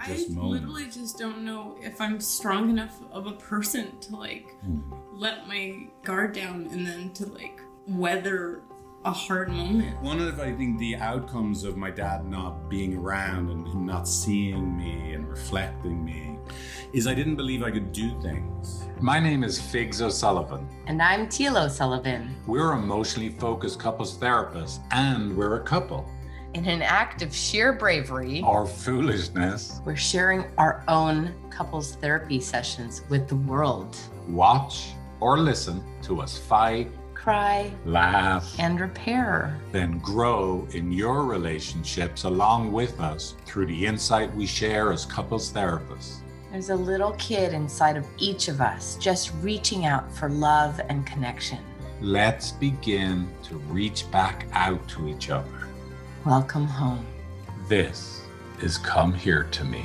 this moment. I literally just don't know if I'm strong enough of a person to let my guard down and then to weather a hard moment. One of, I think, the outcomes of my dad not being around and him not seeing me and reflecting me is I didn't believe I could do things. My name is Figs O'Sullivan. And I'm Teale O'Sullivan. We're emotionally focused couples therapists, and we're a couple. In an act of sheer bravery or foolishness, we're sharing our own couples therapy sessions with the world. Watch or listen to us fight, cry, laugh, and repair. Then grow in your relationships along with us through the insight we share as couples therapists. There's a little kid inside of each of us just reaching out for love and connection. Let's begin to reach back out to each other. Welcome home. This is Come Here to Me.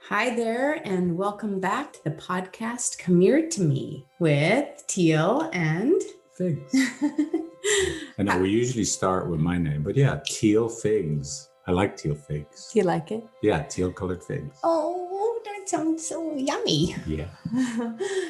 Hi there, and welcome back to the podcast Come Here to Me with Teale and Figs. I know we usually start with my name, but yeah, Teale Figs. I like Teale Figs. Do you like it? Yeah, teal colored figs. Oh, that sounds so yummy. Yeah.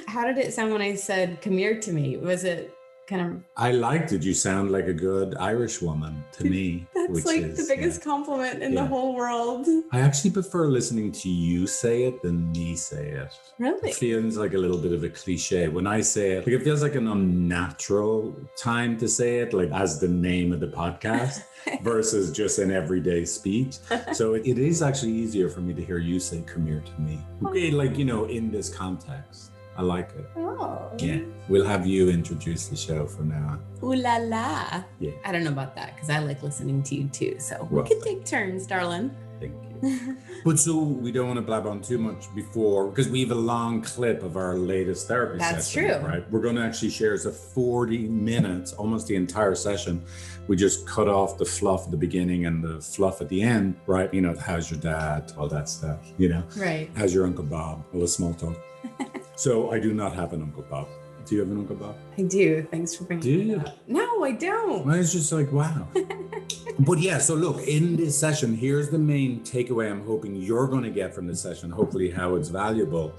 How did it sound when I said come here to me? Was it kind of... I liked it. You sound like a good Irish woman to me. That's like the biggest compliment in the whole world. I actually prefer listening to you say it than me say it. Really? It feels like a little bit of a cliche. When I say it, it feels like an unnatural time to say it, like as the name of the podcast versus just an everyday speech. So it is actually easier for me to hear you say, come here to me. Okay, in this context. I like it. Oh. Yeah. We'll have you introduce the show from now on. Ooh la la. Yeah. I don't know about that because I like listening to you too. So we could take turns, darling. Thank you. But so we don't want to blab on too much before, because we have a long clip of our latest therapy session. That's true. Right? We're going to actually share as a 40 minutes, almost the entire session. We just cut off the fluff at the beginning and the fluff at the end, right? How's your dad? All that stuff, Right. How's your Uncle Bob? All the small talk. So I do not have an Uncle Bob. Do you have an Uncle Bob? I do. Thanks for bringing it up. No, I don't. Well, it's just like, wow. But yeah, so look, in this session, here's the main takeaway I'm hoping you're going to get from this session, hopefully how it's valuable,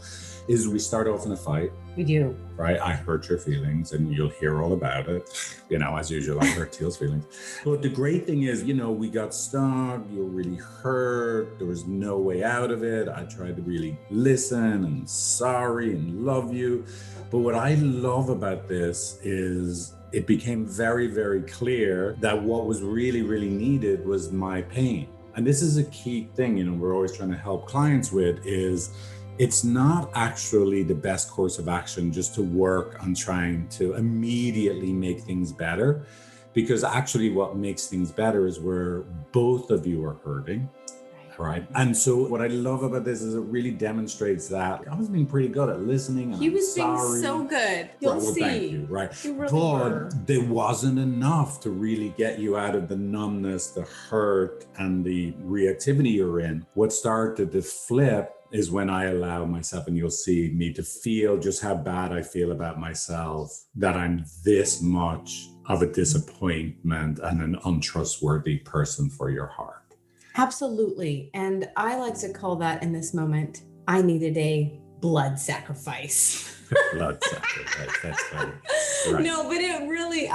is we start off in a fight. We do. Right? I hurt your feelings and you'll hear all about it. As usual, I hurt Teale's feelings. But the great thing is, we got stuck, you were really hurt, there was no way out of it. I tried to really listen and sorry and love you. But what I love about this is it became very, very clear that what was really, really needed was my pain. And this is a key thing, we're always trying to help clients with is it's not actually the best course of action just to work on trying to immediately make things better, because actually what makes things better is where both of you are hurting. Right. And so what I love about this is it really demonstrates that I was being pretty good at listening. And he was being so good. You'll see. Thank you. Right. You really but were. There wasn't enough to really get you out of the numbness, the hurt, and the reactivity you're in. What started to flip is when I allow myself, and you'll see me, to feel just how bad I feel about myself, that I'm this much of a disappointment and an untrustworthy person for your heart. Absolutely. And I like to call that in this moment, I needed a blood sacrifice. Blood sacrifice, that's funny. Right. No, but it really,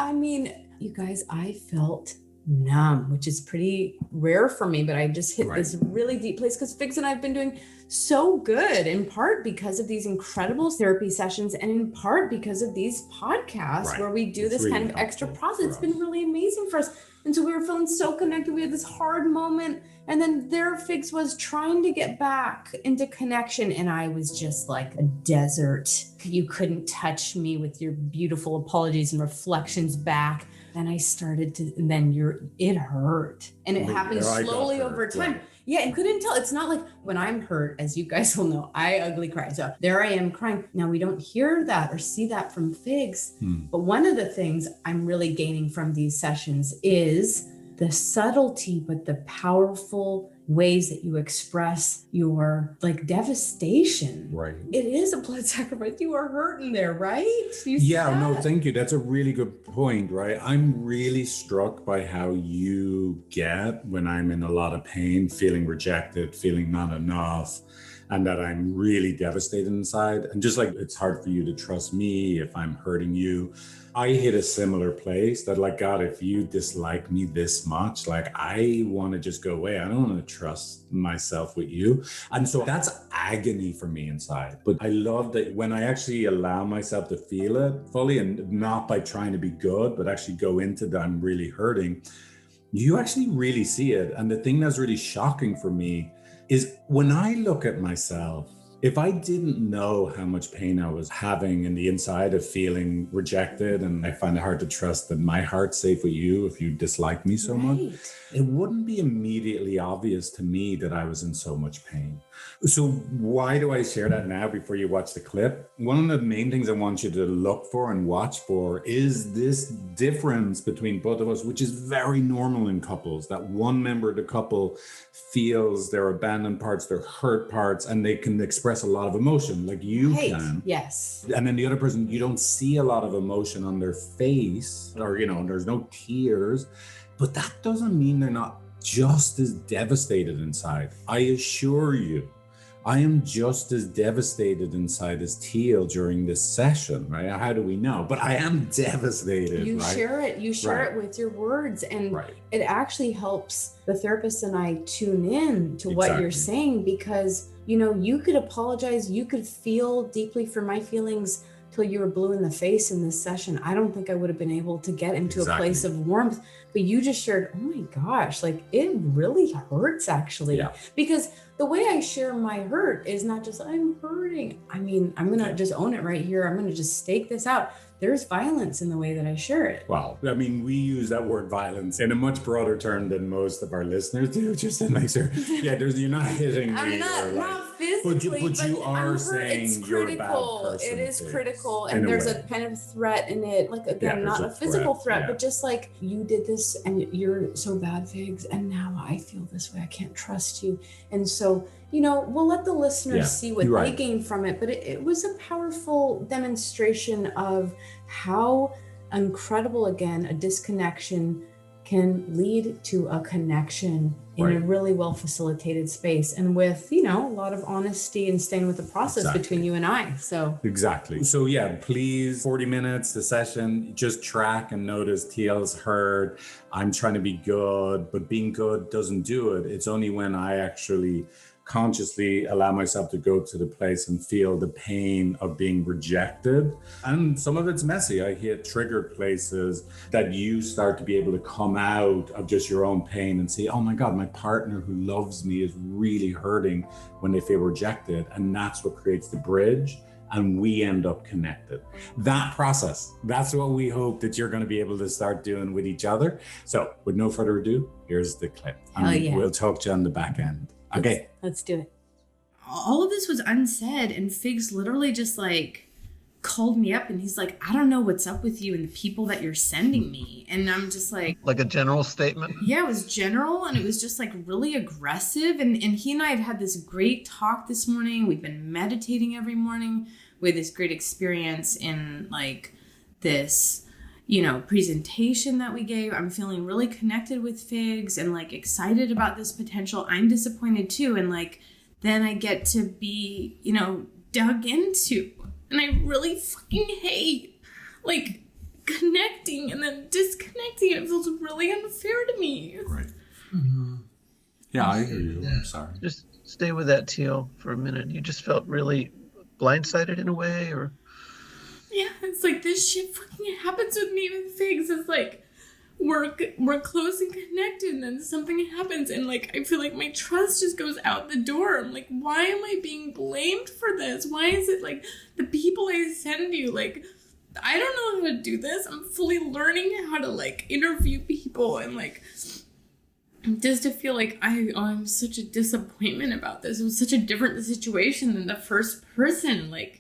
you guys, I felt numb, which is pretty rare for me, but I just hit this really deep place because Figs and I have been doing so good, in part because of these incredible therapy sessions and in part because of these podcasts where we do this really kind of extra process. It's been really amazing for us. And so we were feeling so connected. We had this hard moment. And then there Figs was trying to get back into connection. And I was just like a desert. You couldn't touch me with your beautiful apologies and reflections back. And I started to, and then it hurt. And it happened slowly over time. Right. Yeah, and couldn't tell. It's not like when I'm hurt, as you guys will know, I ugly cry. So there I am crying. Now we don't hear that or see that from Figs. But one of the things I'm really gaining from these sessions is the subtlety, but the powerful ways that you express your like devastation. Right. It is a blood sacrifice. You are hurting there, right? No, thank you. That's a really good point, right? I'm really struck by how you get when I'm in a lot of pain, feeling rejected, feeling not enough, and that I'm really devastated inside. And just like it's hard for you to trust me if I'm hurting you, I hit a similar place that like, God, if you dislike me this much, like I want to just go away. I don't want to trust myself with you. And so that's agony for me inside. But I love that when I actually allow myself to feel it fully, and not by trying to be good, but actually go into that I'm really hurting, you actually really see it. And the thing that's really shocking for me is when I look at myself, if I didn't know how much pain I was having in the inside of feeling rejected, and I find it hard to trust that my heart's safe with you if you dislike me so much, it wouldn't be immediately obvious to me that I was in so much pain. So why do I share that now before you watch the clip? One of the main things I want you to look for and watch for is this difference between both of us, which is very normal in couples, that one member of the couple feels their abandoned parts, their hurt parts, and they can express a lot of emotion like you can. Yes. And then the other person, you don't see a lot of emotion on their face, or, there's no tears, but that doesn't mean they're not just as devastated inside. I assure you, I am just as devastated inside as Teale during this session, right? How do we know? But I am devastated. You right? share it with your words, and it actually helps the therapist and I tune in to what you're saying, because you could apologize, you could feel deeply for my feelings till you were blue in the face in this session. I don't think I would have been able to get into a place of warmth, but you just shared, oh my gosh, like it really hurts actually. Because the way I share my hurt is not just I'm hurting. I mean, I'm going to just own it right here. I'm going to just stake this out. There's violence in the way that I share it. Wow. I mean, we use that word violence in a much broader term than most of our listeners do, just to make sure. You're not hitting me. I'm not physically, but you are saying it's you're a bad person. It is critical. And there's a kind of threat in it. Like, again, not a physical threat, but just like you did this and you're so bad, Figs. And now I feel this way. I can't trust you. And so, we'll let the listeners see what they gain from it. But it was a powerful demonstration of how incredible, again, a disconnection can lead to a connection in a really well facilitated space, and with a lot of honesty and staying with the process between you and I. So please, 40 minutes the session, just track and notice Teale's heard. I'm trying to be good, but being good doesn't do it. It's only when I actually consciously allow myself to go to the place and feel the pain of being rejected. And some of it's messy. I hit triggered places that you start to be able to come out of just your own pain and say, oh my God, my partner who loves me is really hurting when they feel rejected. And that's what creates the bridge. And we end up connected. That process, that's what we hope that you're going to be able to start doing with each other. So with no further ado, here's the clip. We'll talk to you on the back end. Okay. Let's do it. All of this was unsaid, and Figs literally just called me up and he's like, I don't know what's up with you and the people that you're sending me. And I'm just like a general statement? Yeah, it was general, and it was just really aggressive. And he and I had this great talk this morning. We've been meditating every morning. We had this great experience in this presentation that we gave. I'm feeling really connected with Figs and excited about this potential. I'm disappointed too. And then I get to be, dug into. And I really fucking hate connecting and then disconnecting. It feels really unfair to me. Right. Mm-hmm. Yeah, I hear you. I'm sorry. Just stay with that, Teale, for a minute. You just felt really blindsided in a way, or? Yeah, it's this shit fucking happens with me with Figs. It's we're close and connected, and then something happens, and I feel my trust just goes out the door. I'm why am I being blamed for this? Why is it the people I send you, I don't know how to do this. I'm fully learning how to interview people, and just to feel I'm such a disappointment about this. It was such a different situation than the first person. I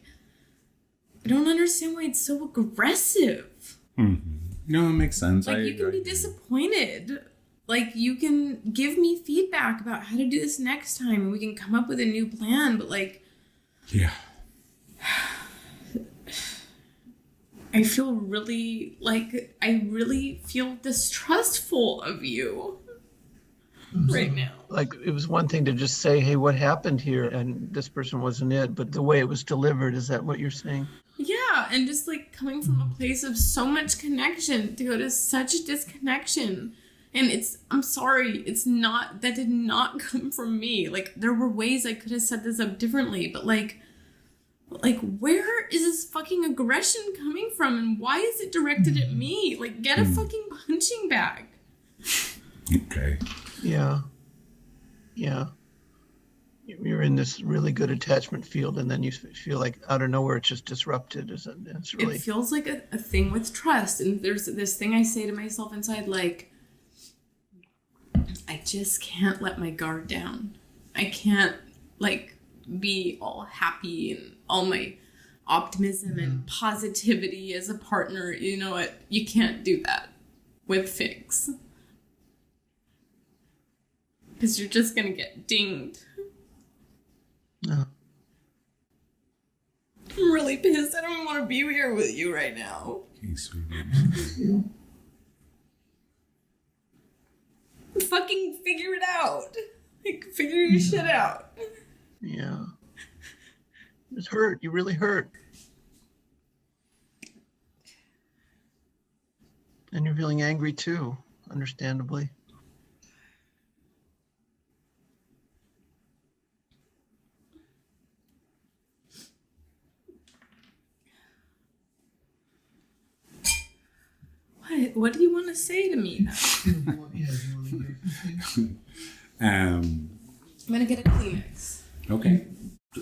don't understand why it's so aggressive. Mm-hmm. No, it makes sense. You can be disappointed. like, you can give me feedback about how to do this next time and we can come up with a new plan. But, like, yeah, I feel really, I really feel distrustful of you right now. Like, it was one thing to just say, hey, what happened here? And this person wasn't it. But the way it was delivered, is that what you're saying? Yeah, and just, like, coming from a place of so much connection to go to such a disconnection. And I'm sorry, that did not come from me. Like, there were ways I could have set this up differently, but, like, where is this fucking aggression coming from, and why is it directed at me? Like, get a fucking punching bag. okay. Yeah. You're in this really good attachment field, and then you feel like out of nowhere it's just disrupted. It's really... It feels like a thing with trust, and there's this thing I say to myself inside, like, I just can't let my guard down. I can't, like, be all happy and all my optimism and positivity as a partner. You know what? You can't do that with Figs. Because you're just going to get dinged. No. I'm really pissed. I don't even want to be here with you right now. Okay, sweetie. Fucking figure it out. Like, figure your shit out. Yeah. It's hurt. You really hurt. And you're feeling angry too, understandably. What do you want to say to me? Um, I'm going to get a Kleenex. okay.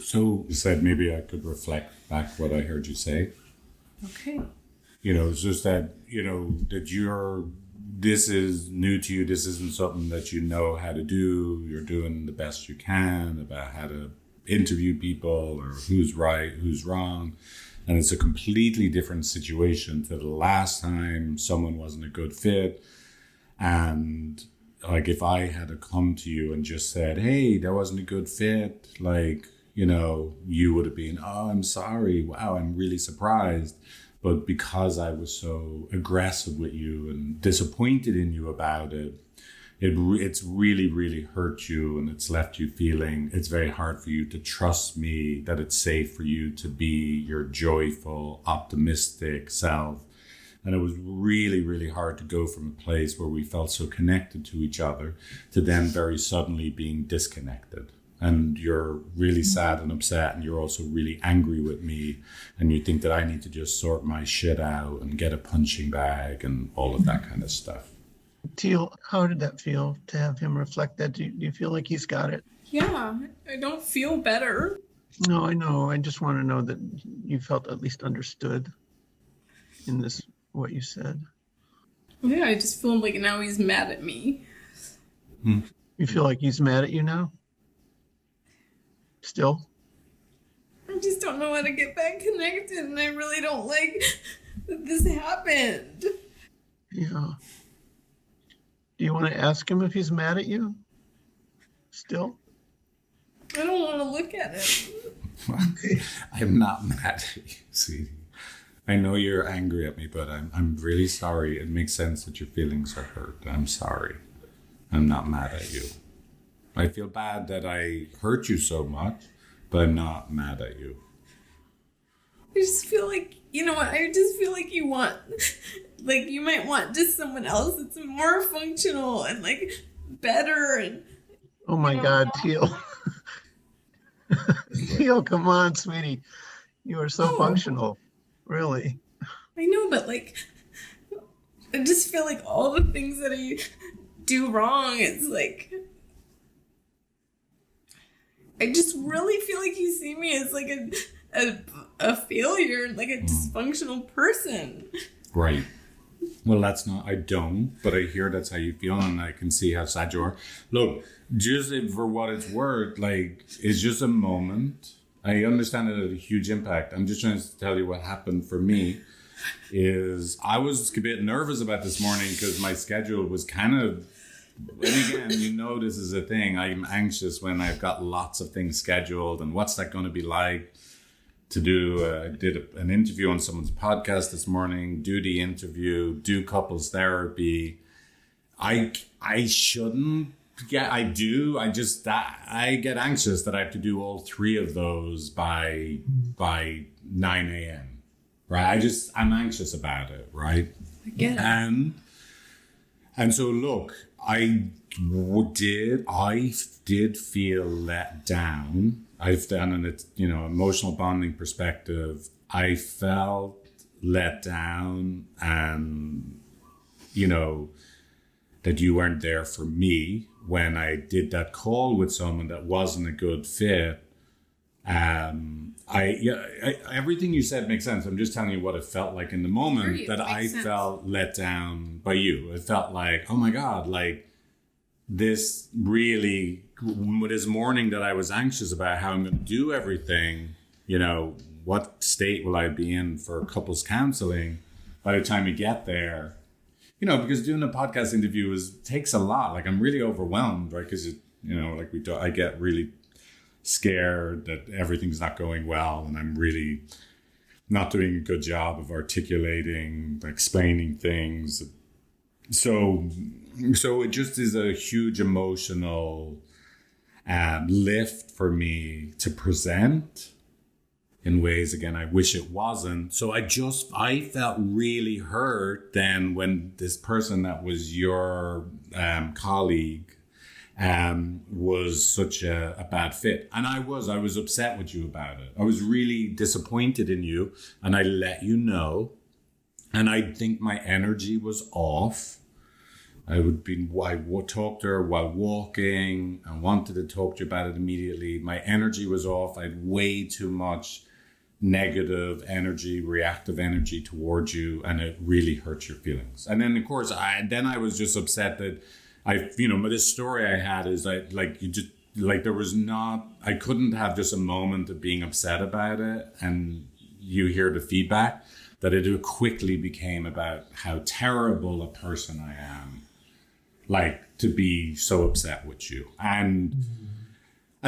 So you said maybe I could reflect back what I heard you say. Okay. You know, it's just that, you know, that this is new to you. This isn't something that you know how to do. You're doing the best you can about how to interview people or who's right, who's wrong. And it's a completely different situation to the last time someone wasn't a good fit. And like, if I had to come to you and just said, hey, that wasn't a good fit, like, you know, you would have been, oh, I'm sorry. Wow, I'm really surprised. But because I was so aggressive with you and disappointed in you about it, it's really, really hurt you, and it's left you feeling it's very hard for you to trust me, that it's safe for you to be your joyful, optimistic self. And it was really, really hard to go from a place where we felt so connected to each other to then very suddenly being disconnected. And you're really sad and upset, and you're also really angry with me, and you think that I need to just sort my shit out and get a punching bag and all of that kind of stuff. Teale, how did that feel to have him reflect that? Do you feel like he's got it? Yeah, I don't feel better. No, I know. I just want to know that you felt at least understood in this, what you said. Yeah, I just feel like now he's mad at me. You feel like he's mad at you now? Still? I just don't know how to get back connected, and I really don't like that this happened. Yeah. Do you want to ask him if he's mad at you? Still? I don't want to look at it. I'm not mad at you, sweetie. I know you're angry at me, but I'm really sorry. It makes sense that your feelings are hurt. I'm sorry. I'm not mad at you. I feel bad that I hurt you so much, but I'm not mad at you. I just feel like, you know what, I just feel like you might want just someone else that's more functional and, like, better. And oh my God, Teale. Teale, come on, sweetie. You are so functional. Really. I know, but, like, I just feel like all the things that I do wrong, it's like, I just really feel like you see me as, like, a failure, like a dysfunctional person. Right. Well, I don't, but I hear that's how you feel, and I can see how sad you are. Look, just for what it's worth, like, it's just a moment. I understand it had a huge impact. I'm just trying to tell you what happened for me is I was a bit nervous about this morning because my schedule was kind of And again, you know, this is a thing. I'm anxious when I've got lots of things scheduled, and what's that going to be like to do? I did an interview on someone's podcast this morning, do the interview, do couples therapy. I shouldn't. Yeah, I do. I get anxious that I have to do all three of those by 9 a.m. Right? I'm anxious about it. Right? I get it. And so look, I did feel let down. I've done an emotional bonding perspective. I felt let down, and that you weren't there for me when I did that call with someone that wasn't a good fit. Everything you said makes sense. I'm just telling you what it felt like in the moment, that I felt let down by you. It felt like, oh my God, like this really, this morning that I was anxious about how I'm going to do everything, what state will I be in for couples counseling by the time you get there? Because doing a podcast interview takes a lot. Like, I'm really overwhelmed, right? Because, I get really scared that everything's not going well, and I'm really not doing a good job of articulating, explaining things. So it just is a huge emotional lift for me to present in ways, again, I wish it wasn't. So I felt really hurt then when this person that was your colleague was such a bad fit. And I was upset with you about it. I was really disappointed in you, and I let you know. And I think my energy was off. I talked to her while walking. I wanted to talk to you about it immediately. My energy was off. I had way too much negative energy, reactive energy towards you, and it really hurt your feelings. And then, of course, I was just upset that but this story I had is I couldn't have just a moment of being upset about it and you hear the feedback, that it quickly became about how terrible a person I am, to be so upset with you. And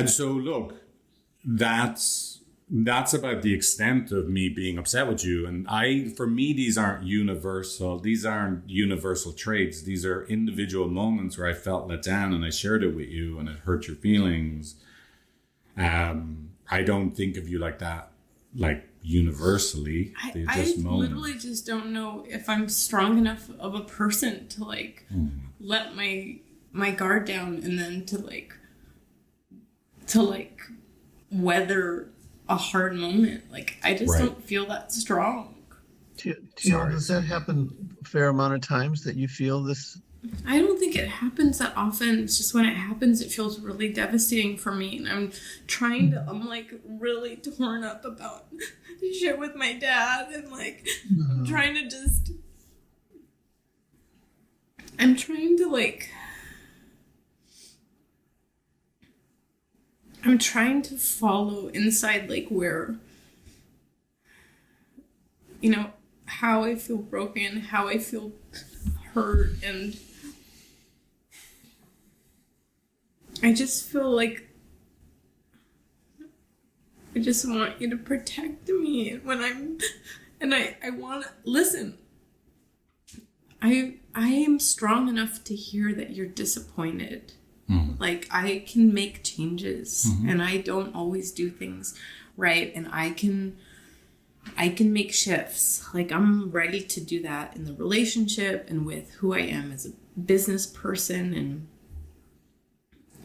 so look, that's about the extent of me being upset with you. And for me, these aren't universal. These aren't universal traits. These are individual moments where I felt let down and I shared it with you and it hurt your feelings. I don't think of you like that, universally. I literally just don't know if I'm strong enough of a person to let my guard down and then to weather a hard moment. I just don't feel that strong. Teale, does that happen a fair amount of times that you feel this? I don't think it happens that often. It's just when it happens, it feels really devastating for me. And I'm really torn up about the shit with my dad. And I'm trying to follow inside, where, how I feel broken, how I feel hurt, and I just feel like I just want you to protect me I want to listen. I am strong enough to hear that you're disappointed. Mm-hmm. I can make changes, mm-hmm. and I don't always do things right, and I can make shifts. I'm ready to do that in the relationship and with who I am as a business person. And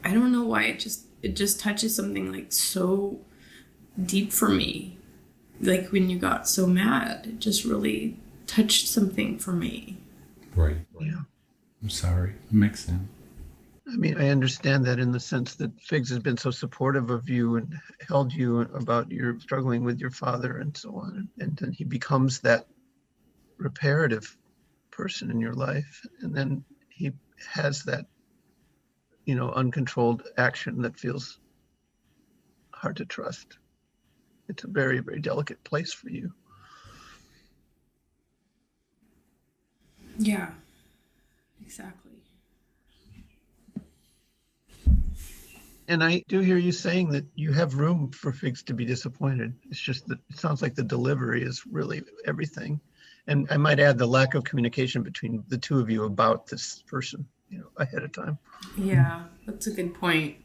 I don't know why it just touches something so deep for me. When you got so mad, it just really touched something for me. Right. Yeah. I'm sorry. It makes sense. I mean, I understand that in the sense that Figs has been so supportive of you and held you about your struggling with your father and so on. And then he becomes that reparative person in your life. And then he has that, uncontrolled action that feels hard to trust. It's a very, very delicate place for you. Yeah, exactly. And I do hear you saying that you have room for Figs to be disappointed. It's just that it sounds like the delivery is really everything. And I might add the lack of communication between the two of you about this person, ahead of time. Yeah, that's a good point.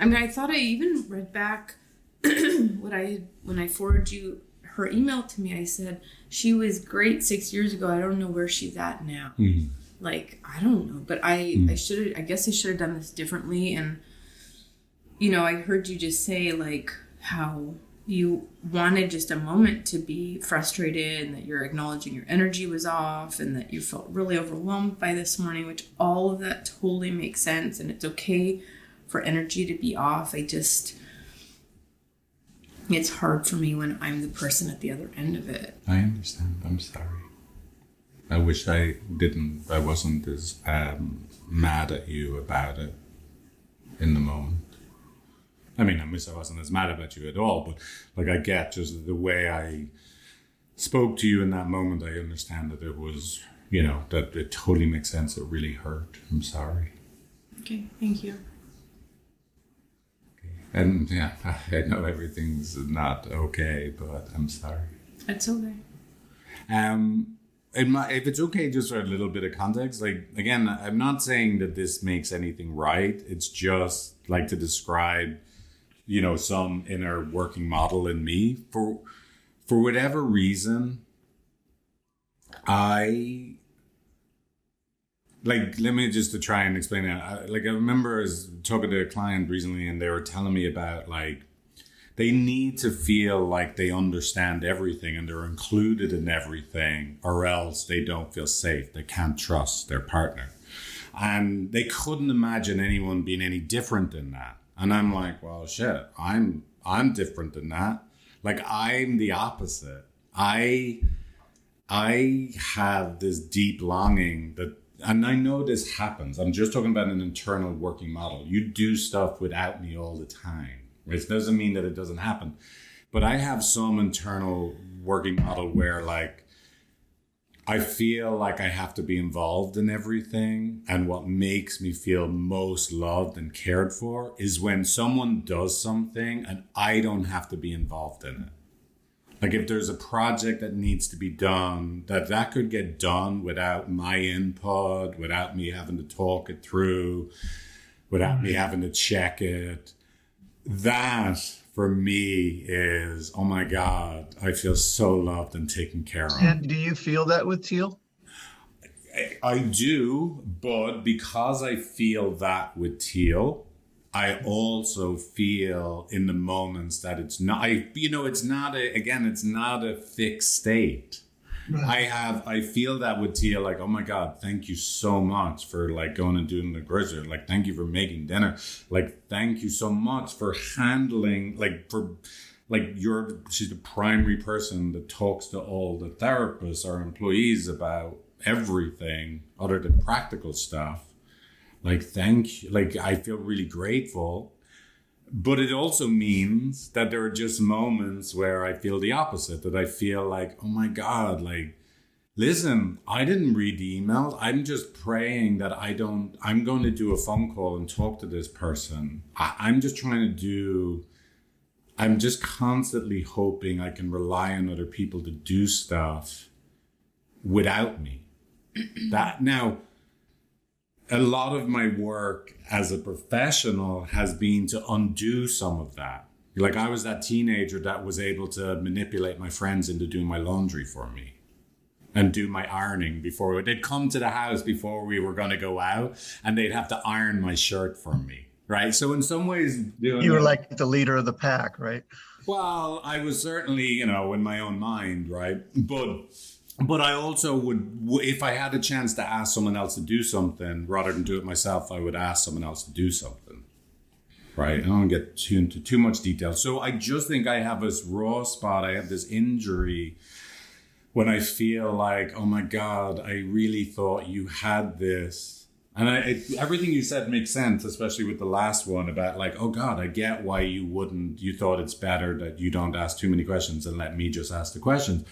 I mean, I thought I even read back when I forwarded you her email to me. I said, she was great 6 years ago. I don't know where she's at now. Mm-hmm. Like, I don't know, but I guess I should have done this differently. And, I heard you just say like how you wanted just a moment to be frustrated and that you're acknowledging your energy was off and that you felt really overwhelmed by this morning, which all of that totally makes sense. And it's okay for energy to be off. it's hard for me when I'm the person at the other end of it. I understand. I'm sorry. I wish I wasn't as mad at you about it in the moment. I mean, I wish I wasn't as mad about you at all, but like I get just the way I spoke to you in that moment, I understand that it was, that it totally makes sense. It really hurt. I'm sorry. Okay, thank you. And yeah, I know everything's not okay, but I'm sorry. That's okay. If it's okay, just for a little bit of context, like, again, I'm not saying that this makes anything right. It's just like to describe, some inner working model in me. For whatever reason, let me just to try and explain it. I remember I was talking to a client recently and they were telling me about they need to feel like they understand everything and they're included in everything, or else they don't feel safe. They can't trust their partner. And they couldn't imagine anyone being any different than that. And I'm like, well, shit, I'm different than that. I'm the opposite. I have this deep longing that, and I know this happens. I'm just talking about an internal working model. You do stuff without me all the time. It doesn't mean that it doesn't happen. But I have some internal working model where I feel like I have to be involved in everything. And what makes me feel most loved and cared for is when someone does something and I don't have to be involved in it. If there's a project that needs to be done, that could get done without my input, without me having to talk it through, without me having to check it. That for me is, oh my God, I feel so loved and taken care of. And do you feel that with Teale? I do, but because I feel that with Teale, I also feel in the moments that it's not, it's not a fixed state. Right. I feel that with Teale, oh my God, thank you so much for going and doing the grocery. Thank you for making dinner. Thank you so much for handling, she's the primary person that talks to all the therapists or employees about everything other than practical stuff. Thank you. I feel really grateful. But it also means that there are just moments where I feel the opposite, that I feel oh my God, listen, I didn't read the emails. I'm just praying that I'm going to do a phone call and talk to this person. I'm just constantly hoping I can rely on other people to do stuff without me. A lot of my work as a professional has been to undo some of that. I was that teenager that was able to manipulate my friends into doing my laundry for me and do my ironing before they'd come to the house before we were going to go out and they'd have to iron my shirt for me. Right. So in some ways, you were like the leader of the pack, right? Well, I was certainly, in my own mind. Right. But I also would, if I had a chance to ask someone else to do something, rather than do it myself, I would ask someone else to do something. Right? I don't get into too much detail. So I just think I have this raw spot. I have this injury when I feel oh my God, I really thought you had this. And everything you said makes sense, especially with the last one about oh God, I get why you thought it's better that you don't ask too many questions and let me just ask the questions.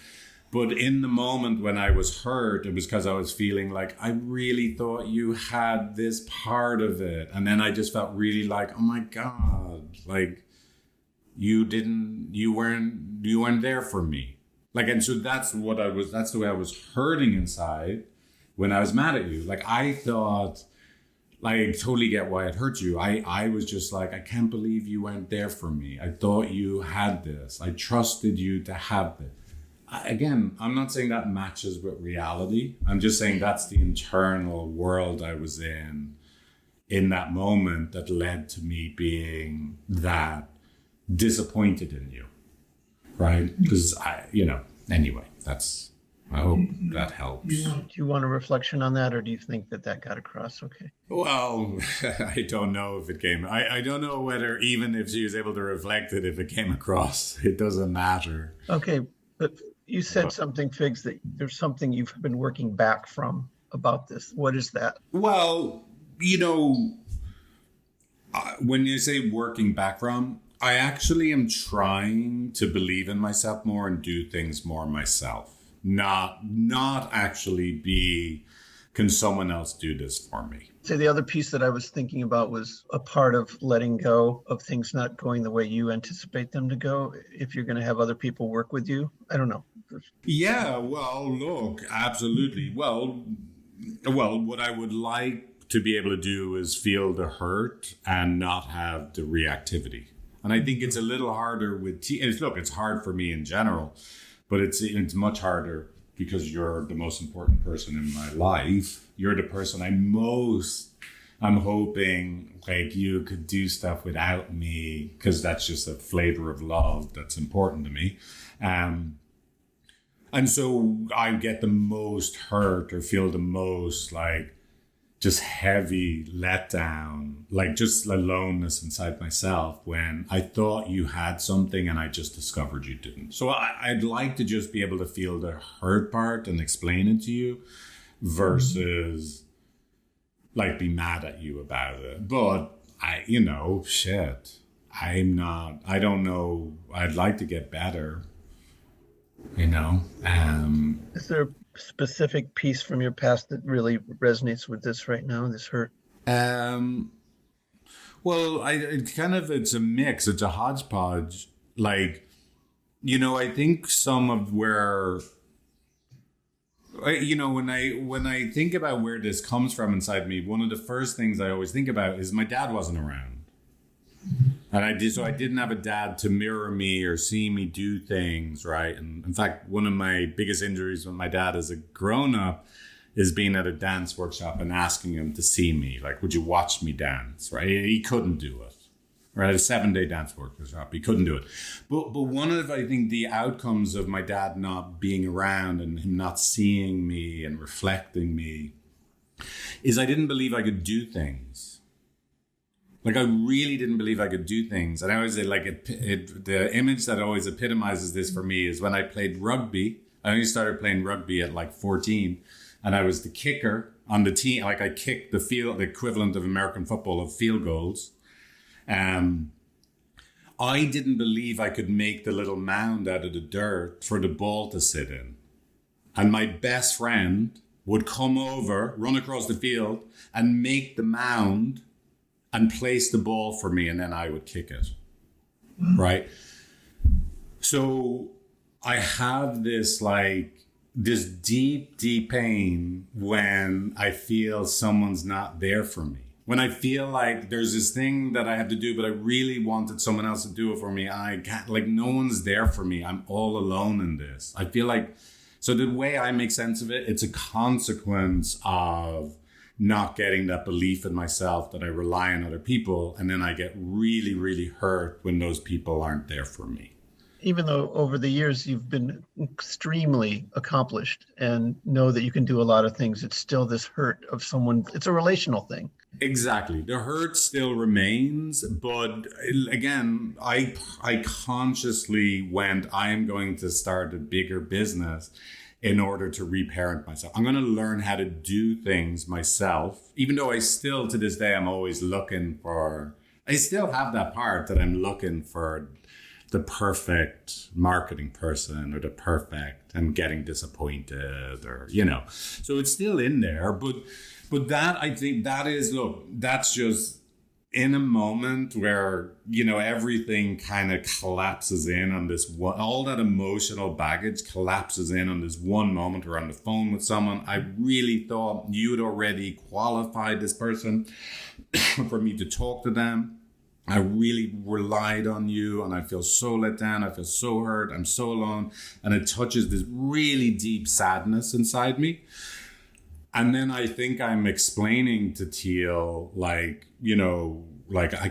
But in the moment when I was hurt, it was because I was feeling like I really thought you had this part of it. And then I just felt really like, oh my God, like you weren't there for me. Like, and so that's the way I was hurting inside when I was mad at you. Like, I thought, like, I totally get why it hurt you. I was just like, I can't believe you weren't there for me. I thought you had this. I trusted you to have this. Again, I'm not saying that matches with reality. I'm just saying that's the internal world I was in that moment that led to me being that disappointed in you, right? Because anyway, I hope that helps. Do you want a reflection on that, or do you think that got across okay? Well, I don't know if it came. I don't know whether even if she was able to reflect it, if it came across, it doesn't matter. Okay, but you said something, Figs, that there's something you've been working back from about this. What is that? Well, when you say working back from, I actually am trying to believe in myself more and do things more myself. Not actually be, can someone else do this for me? So the other piece that I was thinking about was a part of letting go of things not going the way you anticipate them to go. If you're going to have other people work with you, I don't know. Yeah, well, look, absolutely. Well, what I would like to be able to do is feel the hurt and not have the reactivity. And I think it's a little harder with look, it's hard for me in general, but it's much harder because you're the most important person in my life. You're the person I'm hoping like you could do stuff without me, because that's just a flavor of love that's important to me. And so I get the most hurt or feel the most like just heavy letdown, like just aloneness inside myself when I thought you had something and I just discovered you didn't. So I'd like to just be able to feel the hurt part and explain it to you versus like be mad at you about it. But I don't know. I'd like to get better, Is there a specific piece from your past that really resonates with this right now, this hurt? Well, it's a mix. It's a hodgepodge. Like, I think some of where, when I think about where this comes from inside me, one of the first things I always think about is my dad wasn't around. And I didn't have a dad to mirror me or see me do things, right? And in fact, one of my biggest injuries with my dad as a grown-up is being at a dance workshop and asking him to see me. Like, would you watch me dance, right? He couldn't do it. Right, at a 7-day dance workshop, he couldn't do it. But one of, I think, the outcomes of my dad not being around and him not seeing me and reflecting me is I didn't believe I could do things. Like, I really didn't believe I could do things. And I always say, like, the image that always epitomizes this for me is when I played rugby. I only started playing rugby at like 14, and I was the kicker on the team. Like, I kicked the equivalent of American football of field goals. I didn't believe I could make the little mound out of the dirt for the ball to sit in. And my best friend would come over, run across the field, and make the mound and place the ball for me, and then I would kick it, right? So I have this deep, deep pain when I feel someone's not there for me. When I feel like there's this thing that I have to do, but I really wanted someone else to do it for me, and I can't, like, no one's there for me. I'm all alone in this. I feel like, so the way I make sense of it, it's a consequence of not getting that belief in myself that I rely on other people. And then I get really, really hurt when those people aren't there for me. Even though over the years you've been extremely accomplished and know that you can do a lot of things, it's still this hurt of someone. It's a relational thing. Exactly. The hurt still remains. But again, I consciously went, I am going to start a bigger business in order to reparent myself. I'm going to learn how to do things myself, even though I still, to this day, I'm always looking for, I still have that part that I'm looking for the perfect marketing person or the perfect and getting disappointed or, so it's still in there. But that, I think that is, look, that's just in a moment where, everything kind of collapses in on this one, all that emotional baggage collapses in on this one moment or on the phone with someone. I really thought you'd already qualified this person for me to talk to them. I really relied on you and I feel so let down. I feel so hurt. I'm so alone. And it touches this really deep sadness inside me. And then I think I'm explaining to Teale, I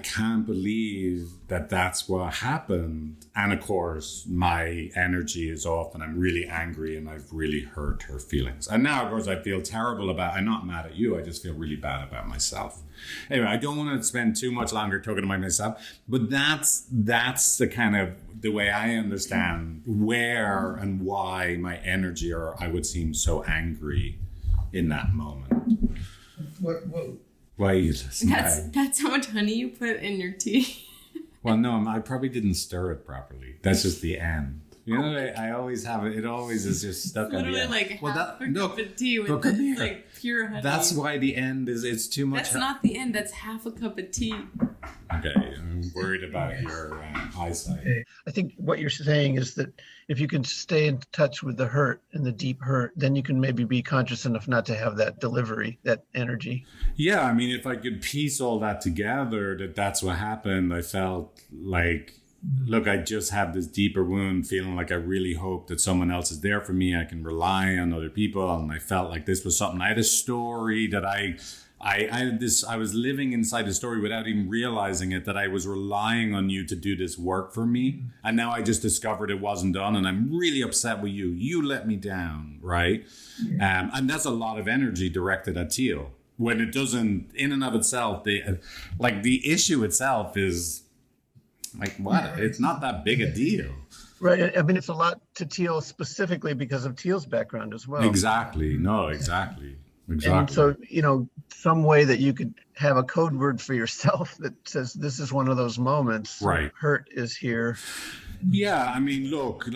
can't believe that that's what happened. And of course, my energy is off and I'm really angry and I've really hurt her feelings. And now, of course, I feel terrible I'm not mad at you. I just feel really bad about myself. Anyway, I don't want to spend too much longer talking about myself, but that's the kind of the way I understand where and why my energy, or I would seem so angry in that moment. Why are you listening? That's how much honey you put in your tea. Well, no, I probably didn't stir it properly. That's just the end. I always have it. It always is just stuck on the end. Literally like half a cup of tea with like pure honey. That's why the end it's too much. That's not the end. That's half a cup of tea. Okay, I'm worried about your eyesight. I think what you're saying is that if you can stay in touch with the hurt and the deep hurt, then you can maybe be conscious enough not to have that delivery, that energy. Yeah, I mean, if I could piece all that together, that's what happened. I felt like, look, I just have this deeper wound, feeling like I really hope that someone else is there for me. I can rely on other people. And I felt like this was something. I had a story that I was living inside the story without even realizing it, that I was relying on you to do this work for me. And now I just discovered it wasn't done. And I'm really upset with you. You let me down, right? Yeah. And that's a lot of energy directed at Teale. When it doesn't, in and of itself, the issue itself is like, what? It's not that big a deal. Right. I mean, it's a lot to Teale specifically because of Teale's background as well. Exactly. No, exactly. And so, some way that you could have a code word for yourself that says, this is one of those moments. Right. Hurt is here. Yeah. I mean, look,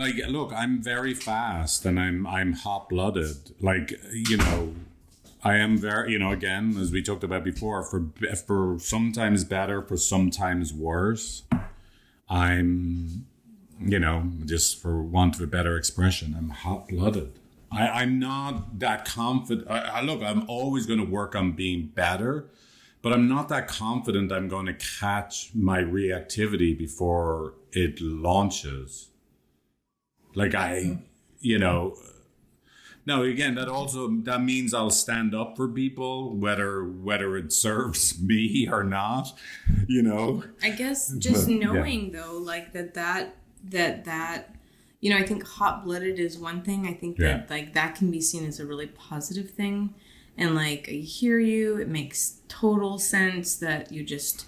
I'm very fast and I'm hot-blooded. I am very, again, as we talked about before, for sometimes better, for sometimes worse. I'm, just for want of a better expression, I'm hot-blooded. I'm not that confident. Look, I'm always going to work on being better, but I'm not that confident I'm going to catch my reactivity before it launches. No, again, that means I'll stand up for people, whether it serves me or not, I guess just knowing though, like that I think hot-blooded is one thing. I think that that can be seen as a really positive thing. And I hear you. It makes total sense that you just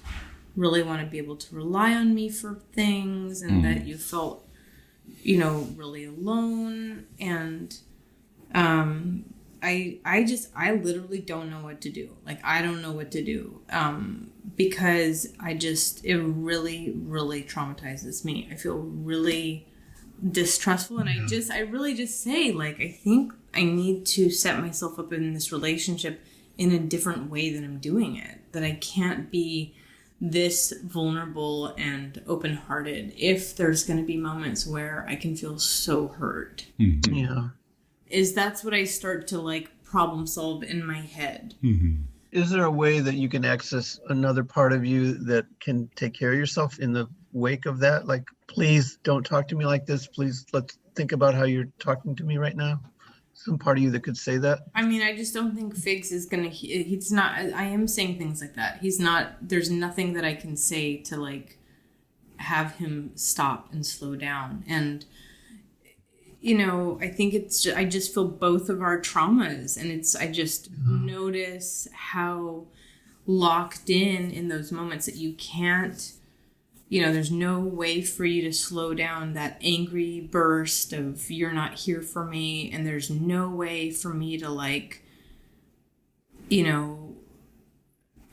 really want to be able to rely on me for things and that you felt, really alone. And I literally don't know what to do. I don't know what to do because it really, really traumatizes me. I feel really distrustful, and I really just say I think I need to set myself up in this relationship in a different way than I'm doing it, that I can't be this vulnerable and open-hearted if there's going to be moments where I can feel so hurt. Yeah, that's what I start to problem solve in my head. Is there a way that you can access another part of you that can take care of yourself in the wake of that? Please don't talk to me like this. Please, let's think about how you're talking to me right now. Some part of you that could say that. I mean, I just don't think Figs is gonna. He's not. I am saying things like that. He's not. There's nothing that I can say to have him stop and slow down. And I think it's. I just feel both of our traumas, and I just notice how locked in those moments that you can't. There's no way for you to slow down that angry burst of you're not here for me. And there's no way for me to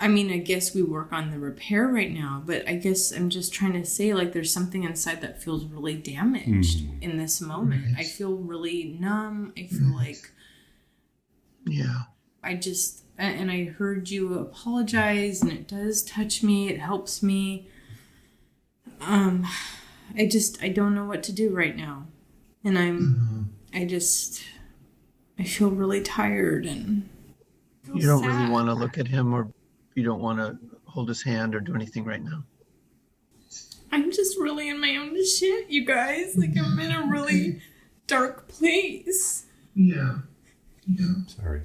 I mean, I guess we work on the repair right now, but I guess I'm just trying to say, like, there's something inside that feels really damaged in this moment. Right. I feel really numb. I feel like I just, and I heard you apologize, and it does touch me. It helps me. I don't know what to do right now. And I feel really tired and You don't sad. really want to look at him, or you don't want to hold his hand or do anything right now. I'm just really in my own shit, you guys. Like, I'm in a really dark place. Yeah. Sorry.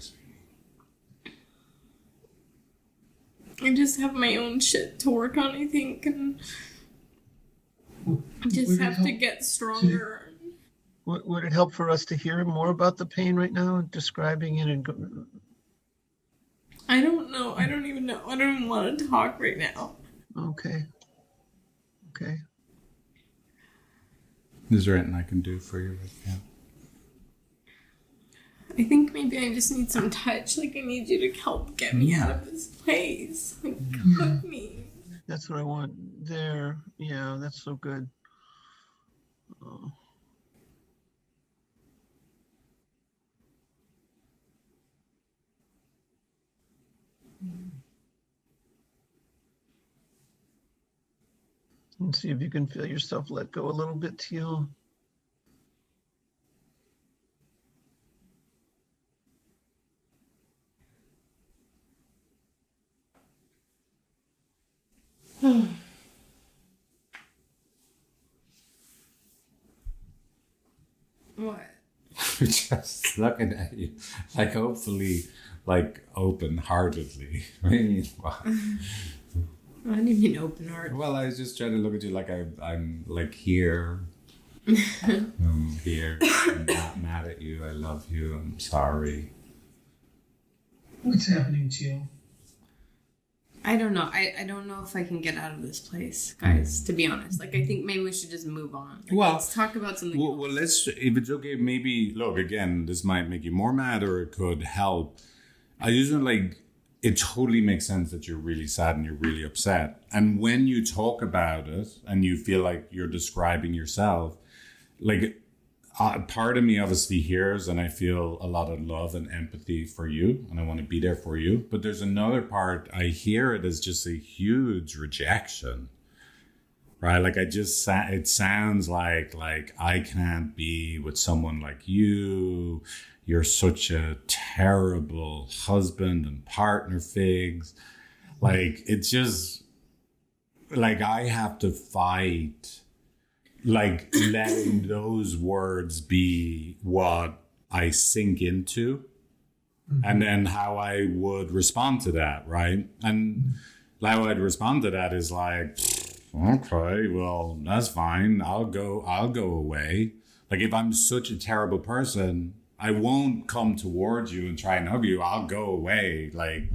I just have my own shit to work on, I think, and just have to get stronger. Would it help for us to hear more about the pain right now, describing it? I don't know. I don't even know. I don't even want to talk right now. Okay. Is there anything I can do for you right now? I think maybe I just need some touch. Like, I need you to help get me out of this place. Like, hug me. That's what I want there. Yeah, that's so good. Oh. And see if you can feel yourself let go a little bit, Teale. What? Just looking at you, like, hopefully, like, open-heartedly. I mean, I don't even open heart. well, I was just trying to look at you like I'm like here. I'm here. I'm not mad at you. I love you. I'm sorry. What's happening, Teale? I don't know. I don't know if I can get out of this place, guys, to be honest. Like, I think maybe we should just move on. Like, Well, let's talk about something else. Well, let's, if it's okay, maybe, look, again, this might make you more mad or it could help. I usually, like, it totally makes sense that you're really sad and you're really upset. And when you talk about it and you feel like you're describing yourself, like, part of me obviously hears, and I feel a lot of love and empathy for you, and I want to be there for you. But there's another part, I hear it as just a huge rejection, right? Like, it sounds like I can't be with someone like you. You're such a terrible husband and partner, Figs. Like, it's just, like, I have to fight, like, letting those words be what I sink into, and then how I would respond to that, right? And how I'd respond to that is like, okay, well, that's fine. I'll go away. Like, if I'm such a terrible person, I won't come towards you and try and hug you. I'll go away. Like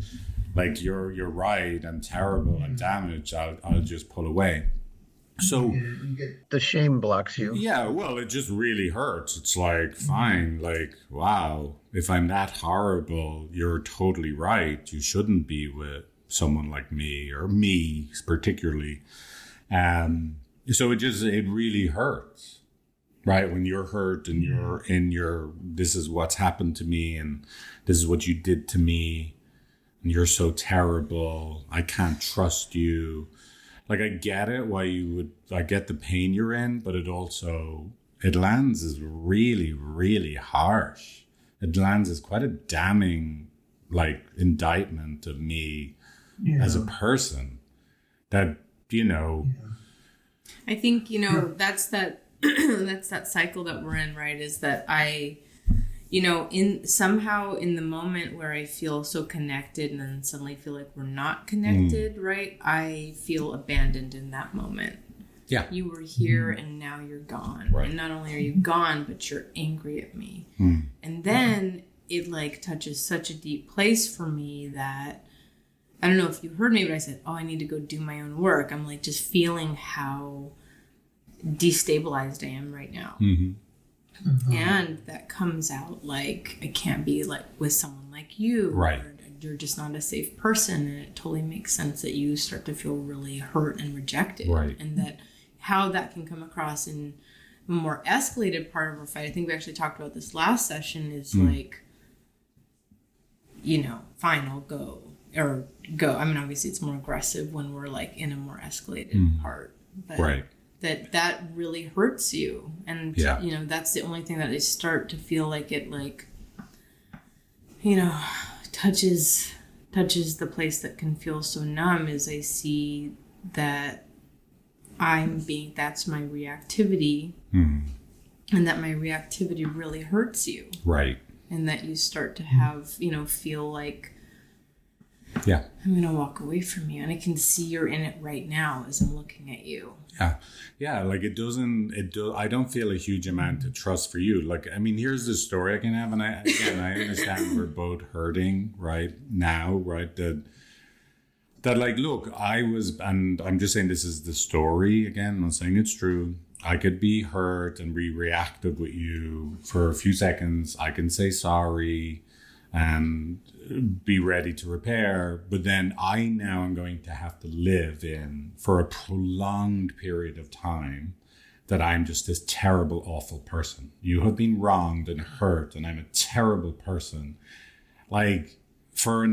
you're right. I'm terrible. I'm damaged. I'll just pull away. So The shame blocks you. yeah, well, it just really hurts. It's like, fine, like, wow, if I'm that horrible, you're totally right. You shouldn't be with someone like me, or me particularly. So it really hurts, right? When you're hurt and you're in this is what's happened to me and this is what you did to me and you're so terrible. I can't trust you. Like, I get it, I get the pain you're in, but it lands as really, really harsh. It lands as quite a damning, like, indictment of me as a person that, I think, that's that that's that cycle that we're in, right? Is that I, in somehow in the moment where I feel so connected and then suddenly feel like we're not connected, right? I feel abandoned in that moment. Yeah. You were here and now you're gone. Right. And not only are you gone, but you're angry at me. And then it, like, touches such a deep place for me that, I don't know if you heard me, but I said, I need to go do my own work. I'm, like, just feeling how destabilized I am right now. And that comes out like I can't be, like, with someone like you, right? Or you're just not a safe person, and it totally makes sense that you start to feel really hurt and rejected. Right. And that how that can come across in a more escalated part of our fight. I think we actually talked about this last session is like, you know, fine, I'll go. Or go. I mean, obviously it's more aggressive when we're like in a more escalated part. But Right. that really hurts you. And, you know, that's the only thing that I start to feel like it, like, you know, touches the place that can feel so numb is I see that that's my reactivity. And that my reactivity really hurts you. Right. And that you start to have, you know, feel like, Yeah. I'm going to walk away from you. And I can see you're in it right now as I'm looking at you. Yeah. Yeah. Like I don't feel a huge amount of trust for you. Like, I mean, here's the story I can have. And I understand we're both hurting right now, right? That like, look, and I'm just saying this is the story again. I'm not saying it's true. I could be hurt and be reactive with you for a few seconds. I can say sorry and be ready to repair. But then I now am going to have to live in for a prolonged period of time that I'm just this terrible, awful person. You have been wronged and hurt, and I'm a terrible person. Like for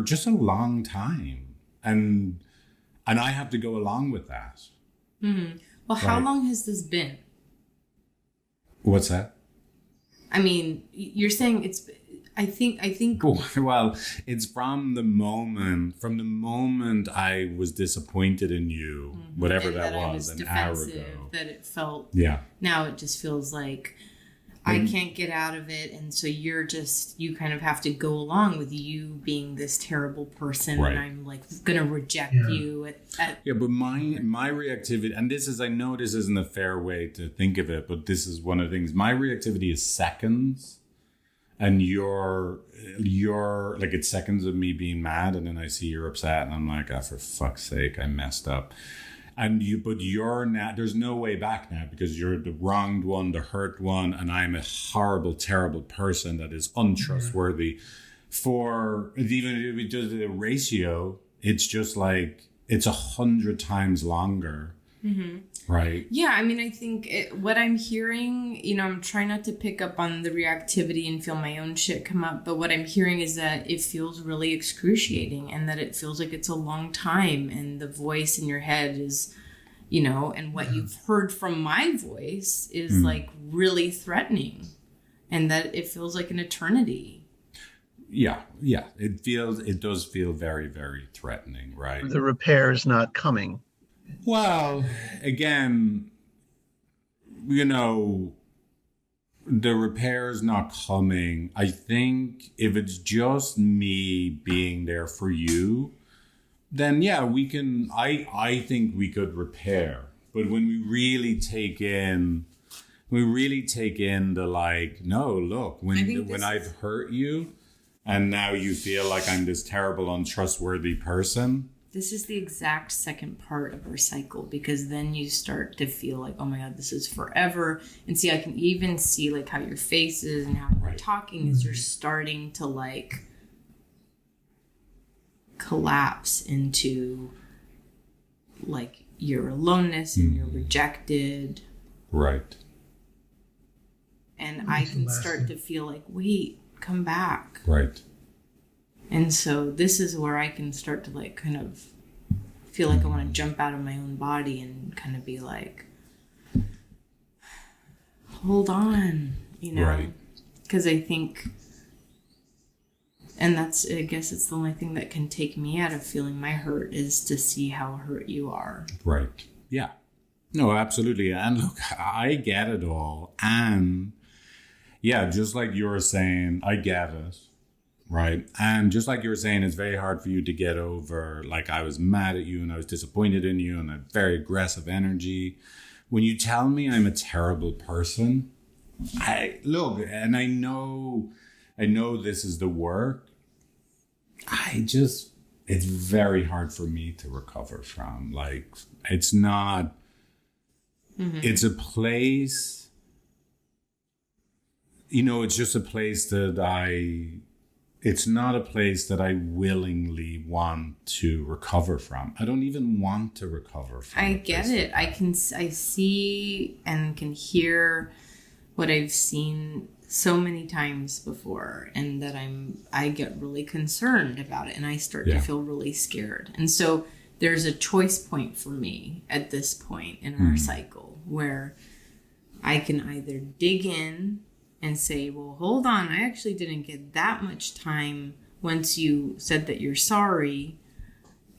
just a long time. And I have to go along with that. Mm-hmm. Well, how long has this been? What's that? I mean, you're saying it's, I think. Well, it's from the moment I was disappointed in you, whatever that was, an hour ago. That it felt. Yeah. Now it just feels like I can't get out of it, and so you kind of have to go along with you being this terrible person, right. And I'm like gonna reject you. But my reactivity, and I know this isn't a fair way to think of it, but this is one of the things. My reactivity is seconds. And you're like, it's seconds of me being mad, and then I see you're upset, and I'm like, oh, for fuck's sake, I messed up. But you're now, there's no way back now, because you're the wronged one, the hurt one, and I'm a horrible, terrible person that is untrustworthy. Even if we do the ratio, it's just like, it's 100 times longer. Mm-hmm. Right. Yeah, I mean, I think what I'm hearing, you know, I'm trying not to pick up on the reactivity and feel my own shit come up, but what I'm hearing is that it feels really excruciating, and that it feels like it's a long time, and the voice in your head is, you know, and what you've heard from my voice is like really threatening, and that it feels like an eternity. Yeah. It does feel very, very threatening, right? The repair is not coming. Well, again, you know, the repair's not coming. I think if it's just me being there for you, then yeah, we can, I think we could repair. But when we really take in the like, no, look, when I've hurt you and now you feel like I'm this terrible, untrustworthy person. This is the exact second part of our cycle, because then you start to feel like, oh my God, this is forever. And see, I can even see like how your face is and how you're talking is you're starting to like collapse into like your aloneness and you're rejected. Right. And I can start to feel like, wait, come back. Right. And so this is where I can start to like kind of feel like I want to jump out of my own body and kind of be like, hold on, you know? Right. Because I think, and I guess it's the only thing that can take me out of feeling my hurt is to see how hurt you are. Right. Yeah. No, absolutely. And look, I get it all. And yeah, just like you were saying, I get it. Right. And just like you were saying, it's very hard for you to get over, like, I was mad at you and I was disappointed in you and a very aggressive energy. When you tell me I'm a terrible person, I know this is the work. It's very hard for me to recover from. Like, it's not, it's a place, you know, it's just a place that it's not a place that I willingly want to recover from. I don't even want to recover from. I get it. I see and can hear what I've seen so many times before, and that I get really concerned about it, and I start to feel really scared. And so there's a choice point for me at this point in our cycle where I can either dig in and say, well, hold on, I actually didn't get that much time once you said that you're sorry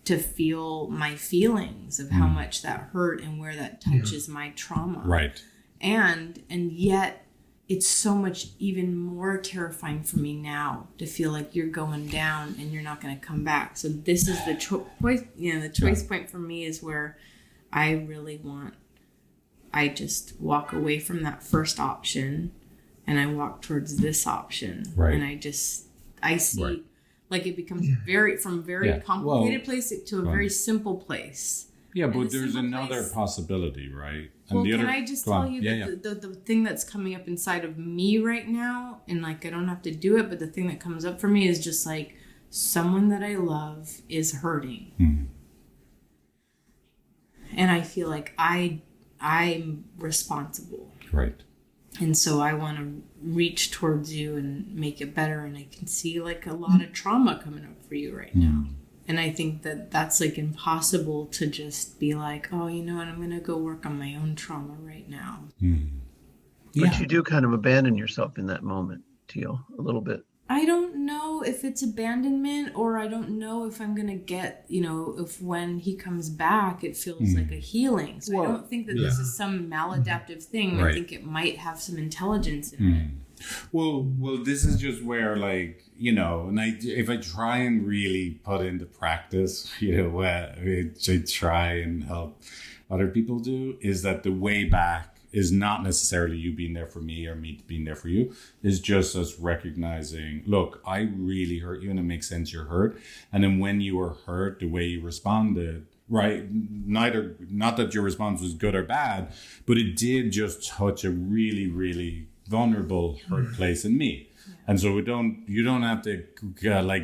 to feel my feelings of how much that hurt and where that touches my trauma. Right. And yet it's so much even more terrifying for me now to feel like you're going down and you're not going to come back. So this is the choice, the choice point for me is where I just walk away from that first option and I walk towards this option. Right. And I see like it becomes very complicated place to a very simple place. Yeah, but there's another possibility, right? And Well, can I just tell you that the thing that's coming up inside of me right now, and like I don't have to do it, but the thing that comes up for me is just like someone that I love is hurting. Mm-hmm. And I feel like I'm responsible. Right. And so I want to reach towards you and make it better. And I can see like a lot of trauma coming up for you right now. And I think that that's like impossible to just be like, oh, you know what, I'm going to go work on my own trauma right now. But you do kind of abandon yourself in that moment, Teale, a little bit. I don't know if it's abandonment, or I don't know if I'm going to get, if when he comes back, it feels like a healing. So I don't think that this is some maladaptive thing. Right. I think it might have some intelligence in it. Well, this is just where, like, and if I try and really put into practice, what I try and help other people do, is that the way back is not necessarily you being there for me or me being there for you. Is just us recognizing, look, I really hurt you, and it makes sense you're hurt. And then when you were hurt, the way you responded, right? Not that your response was good or bad, but it did just touch a really, really vulnerable hurt place in me. And so you don't have to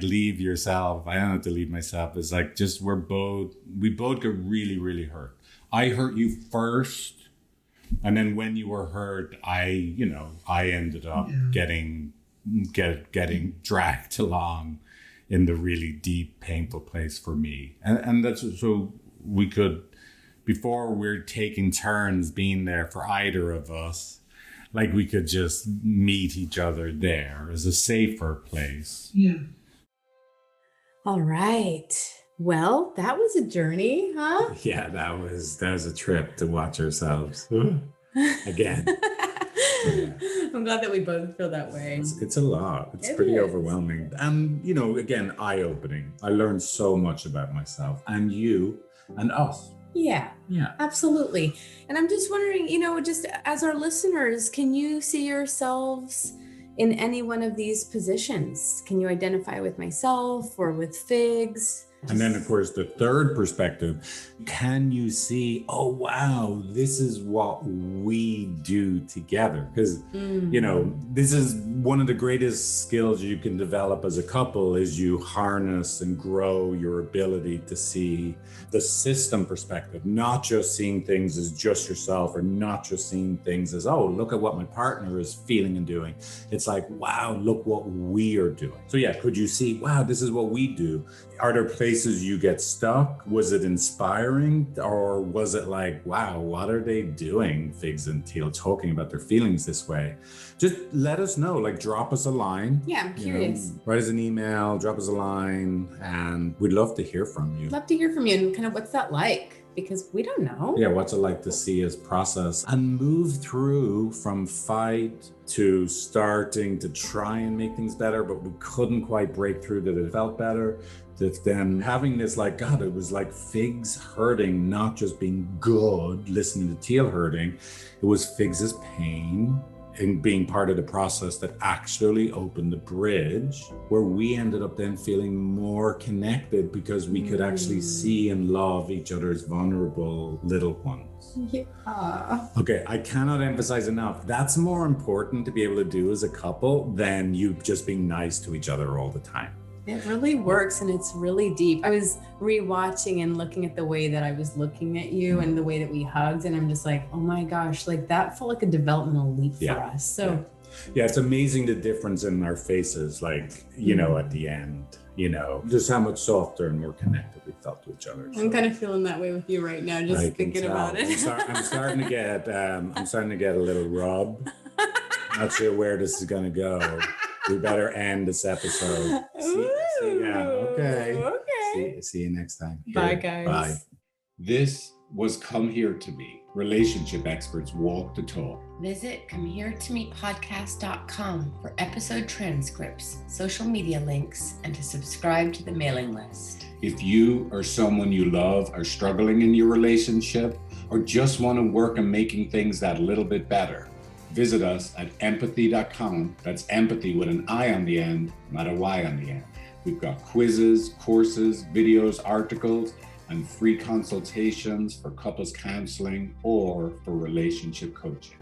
leave yourself. I don't have to leave myself. It's like just we both get really, really hurt. I hurt you first, and then when you were hurt, I ended up getting dragged along in the really deep, painful place for me. And that's so we could, before we're taking turns being there for either of us, like we could just meet each other there as a safer place. Yeah. All right. Well, that was a journey, huh? Yeah, that was a trip to watch ourselves again. I'm glad that we both feel that way. It's a lot. It's pretty overwhelming. And, again, eye-opening. I learned so much about myself and you and us. Yeah, absolutely. And I'm just wondering, just as our listeners, can you see yourselves in any one of these positions? Can you identify with myself or with Figs? And then, of course, the third perspective, can you see, oh, wow, this is what we do together? Because, this is one of the greatest skills you can develop as a couple is you harness and grow your ability to see the system perspective, not just seeing things as just yourself or not just seeing things as, oh, look at what my partner is feeling and doing. It's like, wow, look what we are doing. So yeah, could you see, wow, this is what we do? Are there places you get stuck? Was it inspiring, or was it like, wow, what are they doing, Figs and Teale, talking about their feelings this way? Just let us know, drop us a line. Yeah, I'm curious. Write us an email, drop us a line, and we'd love to hear from you. Love to hear from you, and kind of what's that like? Because we don't know. Yeah, what's it like to see us process and move through from fight to starting to try and make things better, but we couldn't quite break through that it felt better. That then having this God, it was like Figs hurting, not just being good, listening to Teale hurting. It was Figs's pain in being part of the process that actually opened the bridge where we ended up then feeling more connected because we could actually see and love each other's vulnerable little ones. Yeah. Okay, I cannot emphasize enough. That's more important to be able to do as a couple than you just being nice to each other all the time. It really works and it's really deep. I was rewatching and looking at the way that I was looking at you and the way that we hugged, and I'm just like, oh my gosh, like that felt like a developmental leap for us. So yeah, it's amazing the difference in our faces, like, you know, at the end, you know, just how much softer and more connected we felt to each other. I'm kind of feeling that way with you right now, just thinking about it. I'm starting to get a little rub. Not sure where this is gonna go. We better end this episode. Okay. See you next time. Bye, guys. Bye. This was Come Here to Me. Relationship experts walk the talk. Visit comeheretomepodcast.com for episode transcripts, social media links, and to subscribe to the mailing list. If you or someone you love are struggling in your relationship or just want to work on making things that little bit better, visit us at empathy.com. That's empathy with an I on the end, not a Y on the end. We've got quizzes, courses, videos, articles, and free consultations for couples counseling or for relationship coaching.